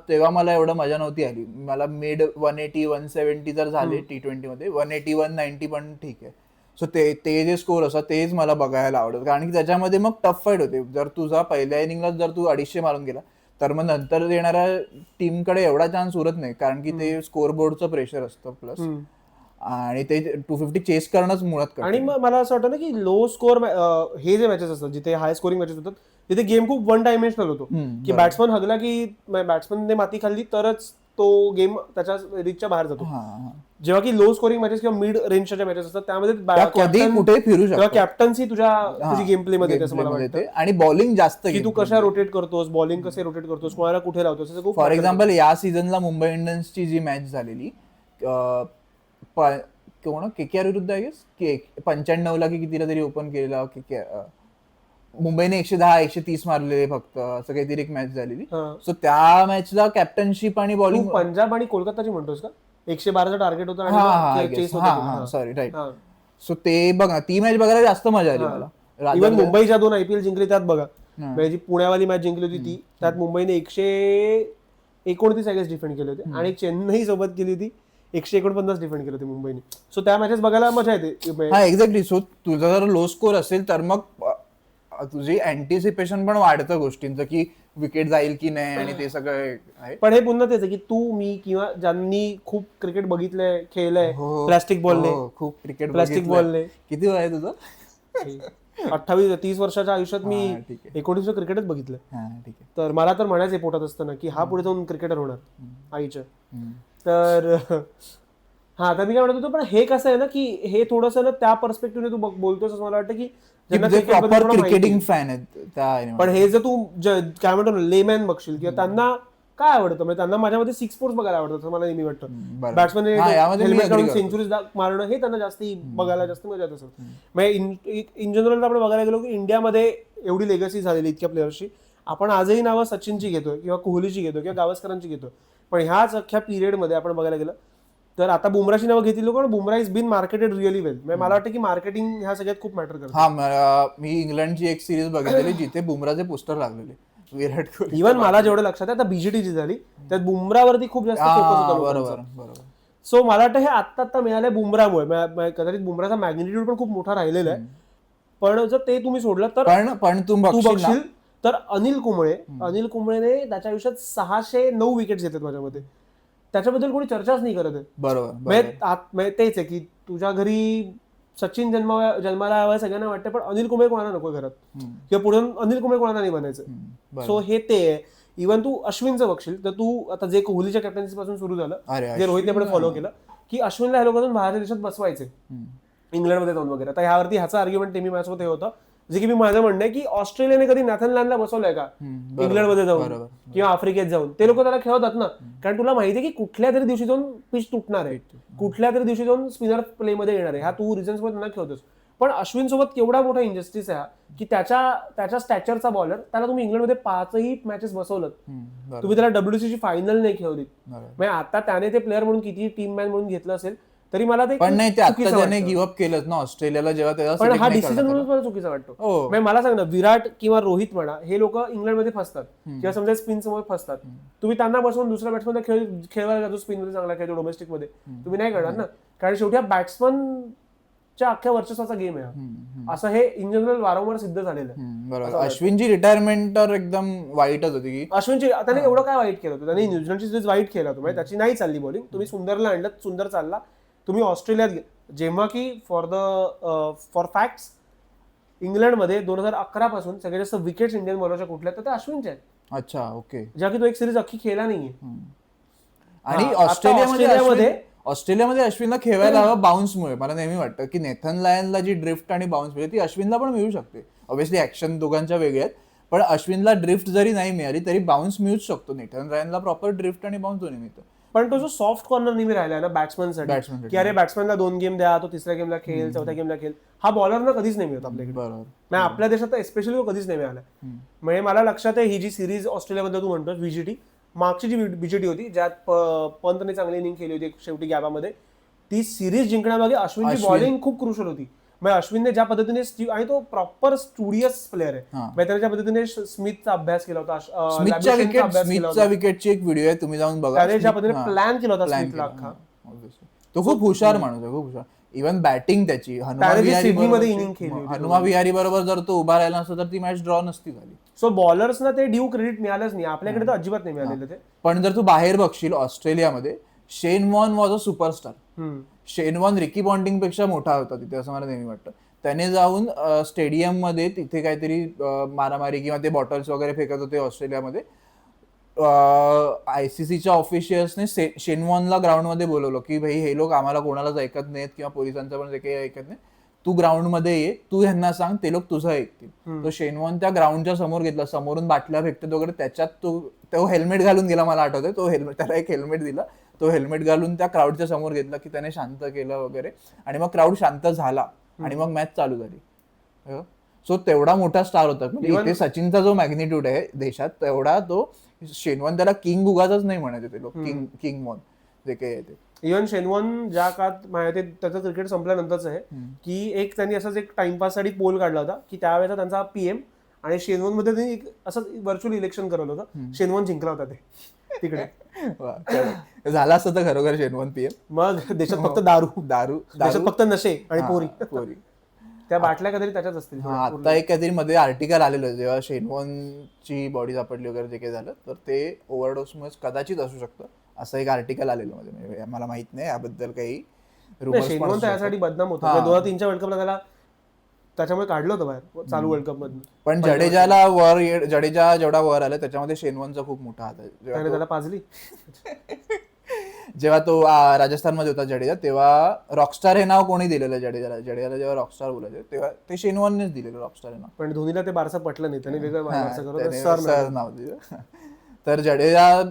Speaker 2: तेव्हा मला एवढं मजा नव्हती आली. मला मिड 180 170 जर झाले T20 मध्ये 180 190 पण ठीक आहे. सो ते जे स्कोर असतात तेच मला बघायला आवडत कारण की त्याच्यामध्ये मग टफ फाईट होते. जर तुझा पहिल्या इनिंगला जर तू 250 मारून गेला तर मग नंतर येणाऱ्या टीमकडे एवढा चान्स उरत नाही कारण की ते स्कोर बोर्डचं प्रेशर असतं प्लस. आणि ते 250 चेस करणंच मुळात कठीण.
Speaker 1: आणि मग मला असं वाटतं ना की लो स्कोअर हे जे मॅचेस असतात जिथे हाय स्कोरिंग मॅचेस होतात तिथे गेम खूप वन डायमेन्शनल होतो की बॅट्समन हगला की बॅट्समनने माती खाल्ली तरच तो गेम त्याच्या रीचच्या बाहेर जातो. जेव्हा की लो स्कोरिंग मॅचेस किंवा मिड रेंजच्या मॅचेस असतात त्यामध्ये
Speaker 2: कधी कुठे फिरू शकतो,
Speaker 1: कॅप्टन्सी तुझी गेम प्ले मध्ये असं मला वाटतं.
Speaker 2: आणि बॉलिंग जास्त
Speaker 1: की तू कशा रोटेट करतोस, बॉलिंग कसे रोटेट करतोस, कोणाला कुठे लावतोस.
Speaker 2: फॉर एक्झाम्पल या सीझनला मुंबई इंडियन्सची जी मॅच झालेली कोण KKR विरुद्ध आहे की 95ला की कितीला तरी ओपन केलेला मुंबईने 110-130 मारलेले फक्त असं काहीतरी एक मॅच झालेली. सो त्या मॅचला कॅप्टनशिप आणि बॉलिंग
Speaker 1: पंजाब आणि कोलकाताची म्हणतोस का 112चं टार्गेट होतं.
Speaker 2: Sorry right. सो ते बघा ती मॅच बघायला जास्त मजा आली मला.
Speaker 1: इव्हन मुंबईच्या 2 IPL जिंकले त्यात बघा म्हणजे जी पुण्यावाली मॅच जिंकली होती ती त्यात मुंबईने 129 आय गेस डिफेंड केले होते आणि चेन्नई सोबत केली होती 149 डिफेंड केले होते मुंबईने. सो त्या मॅचेस बघायला मजा येते.
Speaker 2: हा एक्झॅक्टली. सो तुझा जर लो स्कोर असेल तर मग तुझी अँटिसिपेशन पण वाढतं गोष्टींचं की विकेट जाईल की नाही आणि ते सगळं आहे.
Speaker 1: पण हे पुन्हा तेच की तू मी किंवा ज्यांनी खूप क्रिकेट बघितलंय खेळलंय प्लास्टिक बॉलने
Speaker 2: खूप क्रिकेट
Speaker 1: प्लास्टिक बॉलने.
Speaker 2: किती वय आहे तुझं?
Speaker 1: 28-30 वर्षाच्या आयुष्यात मी 19 क्रिकेटच बघितलंय. तर मला तर म्हणायचं पोटात असताना की हा पुढे जाऊन क्रिकेटर होणार आईच्या. तर हा तर मी काय म्हणत होतो पण हे कसं आहे ना की हे थोडंसं ना त्या पर्स्पेक्टिव्हने तू बोलतोस असं मला वाटतं की
Speaker 2: प्रॉपर क्रिकेटिंग फॅन आहेत.
Speaker 1: पण हे जर तू काय म्हणतो ना लेमॅन बघशील किंवा त्यांना काय आवडतं म्हणजे त्यांना माझ्यामध्ये 6 फोर्स बघायला आवडतं असं मला नेहमी वाटतं. बॅट्समॅन हेल्मेट काढून सेंचुरीज मारणं हे त्यांना जास्त बघायला जास्त मजा येत असत. म्हणजे इन जनरल आपण बघायला गेलो की इंडियामध्ये एवढी लेगसी झालेली इतक्या प्लेयर्सची आपण आजही नावं सचिनची घेतोय किंवा कोहलीची घेतोय किंवा गावस्करांची घेतोय. पण ह्याच अख्ख्या पिरियडमध्ये आपण बघायला गेलं तर आता बुमराची नावं घेतली लोक. Bumrah is been marketed really well. मला वाटतं की मार्केटिंग ह्या सगळ्यात खूप मॅटर करतं.
Speaker 2: हा मी इंग्लंडची एक सिरीज बघितलेली जिथे बुमराचे पोस्टर लागलेले विराट कोहली.
Speaker 1: इव्हन मला जेवढं लक्षात आहे आता BGT जी झाली त्यात बुमरावरती खूप जास्त फोकस होता.
Speaker 2: बरोबर.
Speaker 1: सो मला वाटतं हे आत्ता मिळालंय बुमरामुळे. कदाचित बुमराचा मॅग्निट्यूड पण खूप मोठा राहिलेला आहे. पण जर ते तुम्ही सोडलं तर
Speaker 2: पण तू बघशील
Speaker 1: तर अनिल कुंबळेने त्याच्या आयुष्यात 609 विकेट्स घेतात माझ्या मते. त्याच्याबद्दल कोणी चर्चाच नाही करत आहे.
Speaker 2: बरोबर.
Speaker 1: तेच आहे की तुझ्या घरी सचिन जन्माला यावं सगळ्यांना वाटतं पण अनिल कुंबळे कोणाला नको घरात किंवा पुढे अनिल कुंबळे कोणाला नाही बनायचं. सो हे ते आहे. इव्हन तू अश्विनचं बघशील तर तू आता जे कोहलीच्या कॅप्टन्सी पासून सुरू झालं जे रोहितने पण फॉलो केलं की अश्विनला हे लोकांना बाहेरच्या देशात बसवायचे इंग्लंडमध्ये जाऊन वगैरे. तर ह्यावरती ह्याचा आर्ग्युमेंट मी माझ्यासोबत हे होतं जे की मी माझं म्हणणं आहे की ऑस्ट्रेलियाने कधी नॅथन लॅनला बसवलंय का इंग्लंडमध्ये जाऊन किंवा आफ्रिकेत जाऊन. ते लोक त्याला खेळवतात ना कारण तुला माहिती आहे की कुठल्या तरी दिवशी जाऊन पिच तुटणार आहे, कुठल्या तरी दिवशी जाऊन स्पिनर प्ले मध्ये येणार आहे. हा तू रिझन्स मध्ये त्यांना खेळतोस. पण अश्विन सोबत केवढा मोठा इंजस्टिस आहे की त्याच्या स्टॅचरचा बॉलर त्याला तुम्ही इंग्लंडमध्ये 5 मॅचेस बसवलं तुम्ही त्याला WCची फायनल नाही खेळवली. म्हणजे आता त्याने ते प्लेअर म्हणून किती टीम मॅन म्हणून घेतलं असेल तरी मला ते
Speaker 2: पण नाही ते आता त्याने गिव्ह अप केलं ना ऑस्ट्रेलियाला जेव्हा त्याला.
Speaker 1: पण हा डिसिजन म्हणून मला चुकीचा वाटतो. म्हणजे मला सांग ना विराट किंवा रोहित म्हणा हे लोक इंग्लंडमध्ये फसतात किंवा समजा स्पिन समोर फसतात. तुम्ही त्यांना बसवून दुसऱ्या बॅट्समॅनला खेळवायला जातो स्पिन मध्ये चांगला खेळतो डोमेस्टिक मध्ये तुम्ही नाही करणार ना कारण शेवटी हा बॅट्समनच्या अख्ख्या वर्चस्वाचा गेम आहे. असं हे इन जनरल वारंवार सिद्ध झालेलं आहे.
Speaker 2: बरोबर. अश्विनची रिटायरमेंट तर एकदम वाईटच होती की
Speaker 1: अश्विनची त्याने एवढं काय वाईट केलं होतं. त्याने न्यूझीलंडची सिरीज वाईट केला होता त्याची नाही चालली बॉलिंग. तुम्ही सुंदरला आणलं सुंदर चालला. तुम्ही ऑस्ट्रेलियात जेव्हा की फॉर फॅक्ट्स इंग्लंडमध्ये 2011 पासून सगळ्यात जास्त विकेट्स इंडियन बॉलरच्या कुठल्या तर ते अश्विनचे आहेत.
Speaker 2: अच्छा ओके.
Speaker 1: ज्या की तो एक सिरीज अख्खी खेळला नाहीये.
Speaker 2: आणि ऑस्ट्रेलियामध्ये अश्विनला खेळायला हवं बाउन्समुळे. मला नेहमी वाटतं की नेथन लायनला जी ड्रिफ्ट आणि बाउन्स मिळते ती अश्विनला पण मिळू शकते. ऑब्व्हियसली ऍक्शन दोघांच्या वेगळ्या आहेत पण अश्विनला ड्रिफ्ट जरी नाही मिळाली तरी बाउन्स मिळूच शकतो. नेथन लायनला प्रॉपर ड्रिफ्ट आणि बाउन्स दोन्ही मिळतं.
Speaker 1: पण तो जो सॉफ्ट कॉर्नर नेहमी राहिला ना बॅट्समनसाठी की अरे बॅट्समॅनला 2 गेम द्या तो 3ऱ्या गेमला खेळ 4थ्या गेमला खेळ हा बॉलरना कधीच नाही मिळत आपल्याकडे. बरोबर. आपल्या देशात तर एस्पेशली तो कधीच नाही मिळाला. म्हणजे मला लक्षात आहे ही जी सिरीज ऑस्ट्रेलियामध्ये तू म्हणतोस VGT मागची जी BGT होती ज्यात पंतने चांगली इनिंग केली होती शेवटी गॅबामध्ये ती सिरीज जिंकण्यामागे अश्विनची बॉलिंग खूप क्रुशल होती. म्हणजे अश्विनने ज्या पद्धतीने आणि तो प्रॉपर स्टुडियस प्लेअर आहे त्याने ज्या पद्धतीने स्मिथचा अभ्यास केला होता.
Speaker 2: स्मिथच्या विकेटची एक व्हिडिओ आहे तुम्ही जाऊन बघा.
Speaker 1: त्याने ज्या पद्धतीने प्लॅन केला होता स्मिथला अख्खा.
Speaker 2: तो खूप हुशार माणूस आहे खूप हुशार. इव्हन बॅटिंग त्याची हनुमा विहारी बरोबर जर तो उभा राहिला नसता तर ती मॅच ड्रॉ नसती झाली.
Speaker 1: सो बॉलर्सना ते ड्यू क्रेडिट मिळालंच नाही आपल्याकडे तर अजिबात नाही मिळालेलं ते.
Speaker 2: पण जर तू बाहेर बघशील ऑस्ट्रेलियामध्ये Shane Warne was a superstar. Shane Warne Ricky Ponting पेक्षा मोठा होता तिथे असं मला नेहमी वाटतं. त्याने जाऊन स्टेडियम मध्ये तिथे काहीतरी मारामारी किंवा ते बॉटल्स वगैरे फेकत होते ऑस्ट्रेलियामध्ये. ICCच्या ऑफिशियल्सने शेनवॉनला ग्राउंडमध्ये बोलवलं की भाई हे लोक आम्हाला कोणालाच ऐकत नाहीत किंवा पोलिसांचं पण जे काही ऐकत नाही, तू ग्राउंडमध्ये ये, तू ह्यांना सांग, ते लोक तुझं ऐकतील. तो शेनवॉन त्या ग्राउंडच्या समोर घेतला, समोरून बाटल्या फेकतात वगैरे, त्याच्यात तो हेल्मेट घालून गेला. मला आठवतंय तो हेल्मेट, त्याला एक हेल्मेट दिला, तो हेल्मेट घालून त्या क्राऊडच्या समोर घेतला की त्याने शांत केलं वगैरे, आणि मग क्राऊड शांत झाला आणि मग मॅच चालू झाली. सो तेवढा मोठा स्टार होता. म्हणजे इथे सचिनचा जो मॅग्निट्यूड आहे देशात, तेवढा तो शेनवॉन, त्याला किंग उगाच नाही म्हणायचे ते लोक, किंग वॉन जे काही आहे ते.
Speaker 1: इव्हन शेनवॉन ज्या काळात माहिती त्याचं क्रिकेट संपल्यानंतरच आहे की एक त्यांनी असंच एक टाइमपाससाठी पोल काढला होता की त्यावेळेचा त्यांचा PM आणि शेनवॉन मध्ये त्यांनी असं व्हर्च्युअल इलेक्शन करवलं होतं. शेनवॉन जिंकला होता ते तिकडे.
Speaker 2: झाला असतं तर खरोखर शेनवॉन PM.
Speaker 1: मग देशात फक्त दारू, देशात फक्त नशे आणि
Speaker 2: पोरी
Speaker 1: त्या बाटल्या कधी त्याच्याच असतील.
Speaker 2: आता एक काहीतरी मध्ये आर्टिकल आलेलं जेव्हा शेनवॉनची बॉडी सापडली वगैरे जे काही झालं, तर ते ओव्हरडोसमुळे कदाचित असू शकतं असं एक आर्टिकल आलेलं मध्ये. मला माहित नाही याबद्दल काही.
Speaker 1: शेनवॉन त्यासाठी बदनाम होता 2003च्या वर्ल्ड कपला, त्याला त्याच्यामुळे काढलं होतं बाहेर चालू वर्ल्ड कप मधून.
Speaker 2: पण जडेजा जेवढा वर आला त्याच्यामध्ये शेनवॉनचा खूप मोठा हात आहे.
Speaker 1: त्याला पाजली.
Speaker 2: जेव्हा तो राजस्थानमध्ये होता जडेजा, तेव्हा रॉकस्टार हे नाव कोणी दिलेलं जडेजाला जेव्हा रॉकस्टार बोलायचे तेव्हा ते शेनवॉननेच दिलेलं रॉकस्टार हे नाव.
Speaker 1: पण धोनीला ते बारसं पटलं नाही, त्याने वेगळं
Speaker 2: सर नाव दिलं. तर जडेजा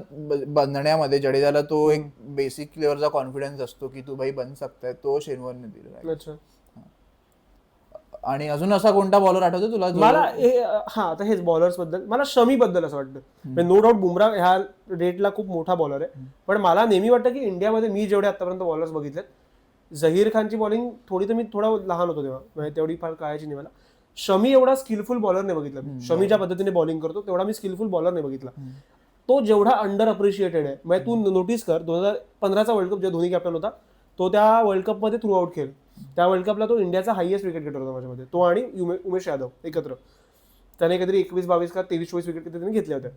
Speaker 2: बनण्यामध्ये जडेजाला तो एक बेसिक लेवलचा कॉन्फिडन्स असतो की तू भाई बन सकताय, तो शेनवॉनने दिलेला. आणि अजून असा कोणता बॉलर आठवतो तुला?
Speaker 1: मला आता हेच बॉलर्स बद्दल, मला शमी बद्दल असं वाटतं. नो डाऊट बुमरा ह्या रेटला खूप मोठा बॉलर आहे, पण मला नेहमी वाटतं की इंडियामध्ये मी जेवढे आतापर्यंत बॉलर्स बघितलेत, झहीर खानची बॉलिंग मी थोडा लहान होतो तेव्हा, म्हणजे तेवढी फार कळायची नाही मला. शमी एवढा स्किलफुल बॉलर नाही बघितला. शमी ज्या पद्धतीने बॉलिंग करतो तेवढा मी स्किलफुल बॉलर नाही बघितला. तो जेवढा अंडर अप्रिशिएटेड आहे, म्हणजे तू नोटीस कर 2015चा वर्ल्ड कप जेव्हा धोनी कॅप्टन होता, तो त्या वर्ल्ड कप मध्ये थ्रू आउट खेळ. त्या वर्ल्ड कपला तो इंडियाचा हायएस्ट विकेट गेटर होता माझ्यामध्ये, तो आणि उमेश यादव एकत्र. त्याने काहीतरी 21-22 का 23-24 विकेट त्यांनी घेतल्या होत्या.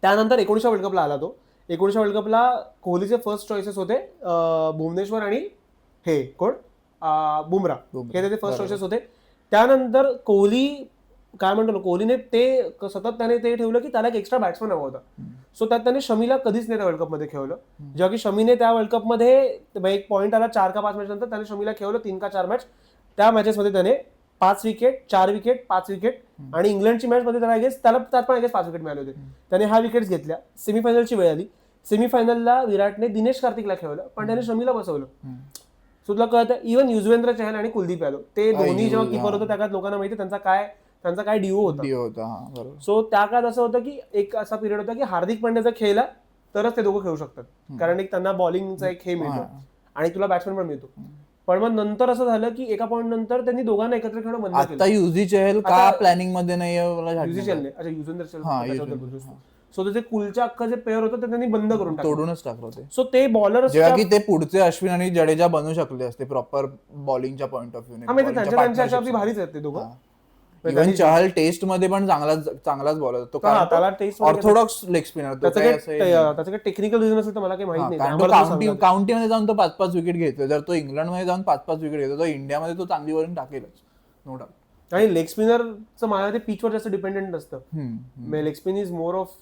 Speaker 1: त्यानंतर 19 वर्ल्ड कपला आला तो. 19 वर्ल्ड कपला कोहलीचे फर्स्ट चॉईसेस होते भुवनेश्वर आणि हे कोण बुमरा, हे त्याचे फर्स्ट चॉईसेस होते. त्यानंतर कोहलीने ते सतत त्याने ते ठेवलं की त्याला एक एक्स्ट्रा बॅट्समन हवा होता. सो त्यात त्याने शमीला कधीच नाही त्या वर्ल्ड कपमध्ये खेळलं. जेव्हा की शमीने त्या वर्ल्ड कपमध्ये एक पॉईंट आला 4 का 5 मॅच नंतर, त्याने शमीला खेळलं 3 का 4 मॅच. त्या मॅचेसमध्ये त्याने 5 विकेट, 4 विकेट, 5 विकेट, आणि इंग्लंडची मॅच मध्ये त्याला पण 5 विकेट मिळाले होते. त्याने हा विकेट्स घेतल्या. सेमीफायनलची वेळ आली. सेमीफायनलला विराटने दिनेश कार्तिकला खेळलं, पण त्याने शमीला बसवलं. सो तुला कळतं, इव्हन युजवेंद्र चहल आणि कुलदीप यादव, ते दोन्ही जेव्हा किपर होतं त्या काळात लोकांना माहिती त्यांचा काय डिओ होता. सो त्या काळात असं होतं की एक असा पिरियड होता की हार्दिक पांड्या जर खेळला तरच ते दोघं खेळू शकतात, कारण एक त्यांना बॉलिंगचा एक हे मिळतो आणि तुला बॅट्समॅन पण मिळतो. पण मग नंतर असं झालं की एका पॉईंट नंतर त्यांनी दोघांना एकत्र खेळणं बंद केलं.
Speaker 2: आता युझी चहल का प्लॅनिंग मध्ये नाही?
Speaker 1: युजवेंद्र चहल. सो त्याचे कुलच्या अख्खं जे पेअर होतं ते त्यांनी बंद करून
Speaker 2: तोडूनच टाकलं होते.
Speaker 1: सो ते बॉलर
Speaker 2: जेव्हा की ते पुढचे अश्विन आणि जडेजा बनू शकले असते प्रॉपर बॉलिंगच्या पॉईंट ऑफ व्ह्यू.
Speaker 1: त्यांच्या भारीच आहेत ते दोघं.
Speaker 2: इव्हन चहल टेस्ट मध्ये पण चांगलाच बॉलर होतो. Orthodox leg spinner.
Speaker 1: त्याचं टेक्निकल रिझन असेल तर मला काही माहिती नाही.
Speaker 2: काउंटी मध्ये जाऊन तो 5-5 विकेट घेतो. जर तो इंग्लंड मध्ये जाऊन 5-5 विकेट घेतो, तर इंडियामध्ये तो चांगली बॉलिंग टाकेलच, नो डाऊट.
Speaker 1: आणि लेग स्पिनरचं मला ते पिचवर जास्त डिपेंडेंट असतं. Leg spin is more of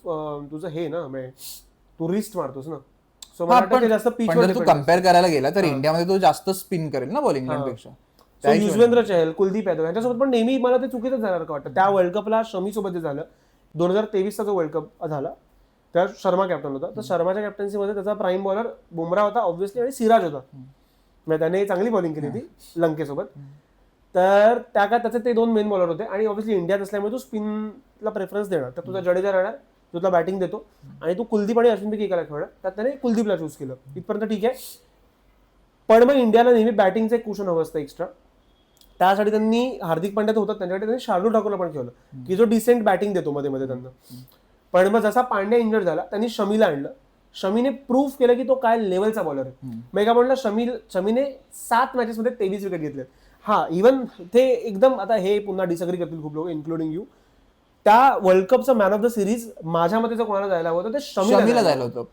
Speaker 1: तुझं हे ना, तू रिस्ट मारतोस ना. सो मला जास्त पिचवर
Speaker 2: तू कम्पेअर करायला गेला तर इंडियामध्ये तो जास्त स्पिन करेल ना बॉल इंग्लंडपेक्षा.
Speaker 1: युजवेंद्र चहल, कुलदीप यादव यांच्यासोबत पण नेहमी मला ते चुकीचं झाल्यासारखं वाटतं. त्या वर्ल्ड कपला शमी सोबत जे झालं 2023चा जो वर्ल्ड कप झाला त्या शर्मा कॅप्टन होता, तर शर्माच्या कॅप्टन्सीमध्ये त्याचा प्राईम बॉलर बुमरा होता ऑब्व्हियसली, आणि सिराज होता. म्हणजे त्याने चांगली बॉलिंग केली होती लंकेसोबत. तर त्या काय त्याचे ते 2 मेन बॉलर होते, आणि ऑब्व्हियसली इंडियात असल्यामुळे तू स्पिनला प्रेफरन्स देणार, तर तुझा जडेजा राहणार, तुला बॅटिंग देतो, आणि तू कुलदीप आणि अश्विनपैकी एकाला खेळणार. त्यात त्याने कुलदीपला चूज केलं. इथपर्यंत ठीक आहे. पण मग इंडियाला नेहमी बॅटिंगचं एक कुशन हवं असतं एक्स्ट्रा. त्यासाठी त्यांनी हार्दिक पांड्या होतात त्यांच्याकडे, त्यांनी शार्दूल ठाकूरला पण खेळलं की जो डिसेंट बॅटिंग देतो मध्ये मध्ये त्यांना. पण मग जसा पांड्या इंजर्ड झाला त्यांनी शमीला आणलं. शमीने प्रूव्ह केलं की तो काय लेवलचा बॉलर आहे. मेगा म्हणलं शमीने 7 मॅचेसमध्ये 23 विकेट घेतले. हा, इव्हन ते एकदम, आता हे पुन्हा डिसअग्री करतील खूप लोक इन्क्लुडिंग यू, त्या वर्ल्ड कपचं मॅन ऑफ द सिरीज माझ्या मते जर कोणाला जायला हवं होतं ते शमीला जायला होतं.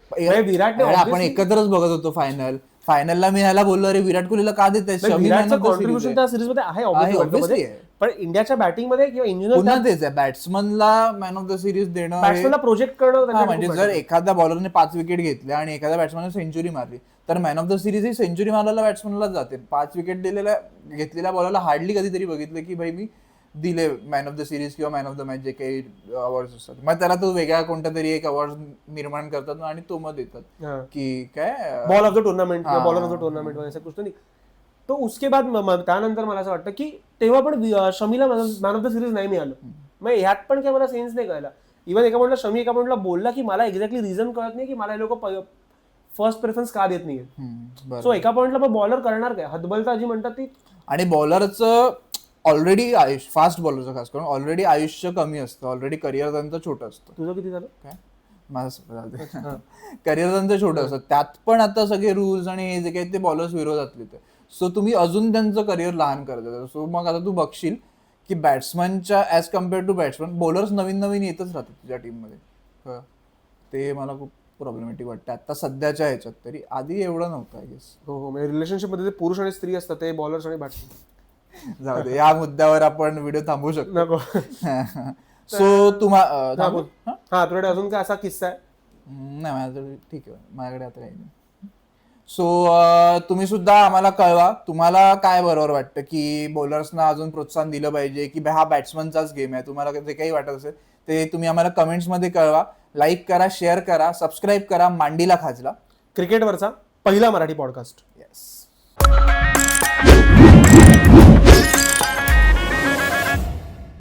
Speaker 2: विराटने आपण एकत्रच बघत होतो फायनल, फायनलला मी ह्याला बोललो अरे विराट कोहलीला का देते
Speaker 1: विराटचं कॉन्ट्रीब्युशन त्या सिरीज मध्ये आहे obviously, पण इंडियाच्या बॅटिंग मध्ये किंवा इंजिनियर
Speaker 2: पुन्हा तेच आहे, बॅट्समनला मॅन ऑफ द सिरीज देणं हे-
Speaker 1: बॅट्समॅनला प्रोजेक्ट करणं
Speaker 2: हा, म्हणजे जर एखाद्या बॉलरने 5 विकेट घेतल्या आणि एखाद्या बॅट्समॅनने सेंचुरी मारली तर मॅन ऑफ द सिरीज ही सेंचुरी मारलेल्या बॅट्समॅनला जाते. 5 विकेट घेतलेल्या बॉलरला हार्डली कधीतरी बघितलं की भाई मी दिले मॅन ऑफ द सिरीज किंवा मॅन ऑफ द मॅच जे काही अवॉर्ड असतात, मग त्याला तो वेगळा कोणता तरी एक अवॉर्ड निर्माण करतात आणि तो मग देतात की काय
Speaker 1: बॉल ऑफ द टुर्नामेंट किंवा बॉलर ऑफ द टुर्नामेंट वगैरे कुछ नाही. तो उसके बाद त्यानंतर मला असं वाटतं की तेव्हा पण Shamila man of the series नाही मिळालं. मग ह्यात पण काय मला सेन्स नाही कळला. इव्हन एका पॉइंटला शमी एका पॉइंटला बोलला की मला एक्झॅक्टली रिझन कळत नाही की मला हे लोक फर्स्ट प्रेफरन्स का देत नाहीये. सो एका पॉइंटला मग बॉलर करणार काय, हतबलता जी म्हणतात ती.
Speaker 2: आणि बॉलरचं ऑलरेडी आयुष्य, फास्ट बॉलरचं खास करून ऑलरेडी आयुष्य कमी असतं, ऑलरेडी करिअर त्यांचं छोटं असतं.
Speaker 1: तुझं किती झालं
Speaker 2: काय माझं करिअर त्यांचं छोटं असतं, त्यात पण आता सगळे रूल्स आणि हे जे काही ते बॉलर्स विरोधातले ते, सो तुम्ही अजून त्यांचं करिअर लहान करत. सो मग आता तू बघशील की बॅट्समनच्या as compare to batsman bowlers नवीन नवीन येतच राहतात तुझ्या टीममध्ये. ते मला खूप प्रॉब्लेमॅटिक वाटतं आता सध्याच्या ह्याच्यात, तरी आधी एवढं नव्हतं आय गेस.
Speaker 1: हो, म्हणजे रिलेशनशिप मध्ये पुरुष आणि स्त्री असतात, ते बॉलर्स आणि बॅट्समन.
Speaker 2: जाऊ दे, या मुद्द्यावर आपण व्हिडिओ थांबवू शकतो.
Speaker 1: नको.
Speaker 2: सो
Speaker 1: हा, तुझ्याकडे अजून काय असा किस्सा आहे?
Speaker 2: नाही माझ्याकडे ठीक आहे, माझ्याकडे आता काही नाही. सो तुम्ही सुद्धा आम्हाला कळवा तुम्हाला काय बरोबर वाटतं की बॉलर्सना अजून प्रोत्साहन दिलं पाहिजे की हा बॅट्समनचाच गेम आहे. तुम्हाला जे काही वाटत असेल ते तुम्ही आम्हाला कमेंट्समध्ये कळवा. लाईक करा, शेअर करा, सबस्क्राईब करा मांडीला खाजला,
Speaker 1: क्रिकेटवरचा पहिला मराठी पॉडकास्ट.
Speaker 2: येस.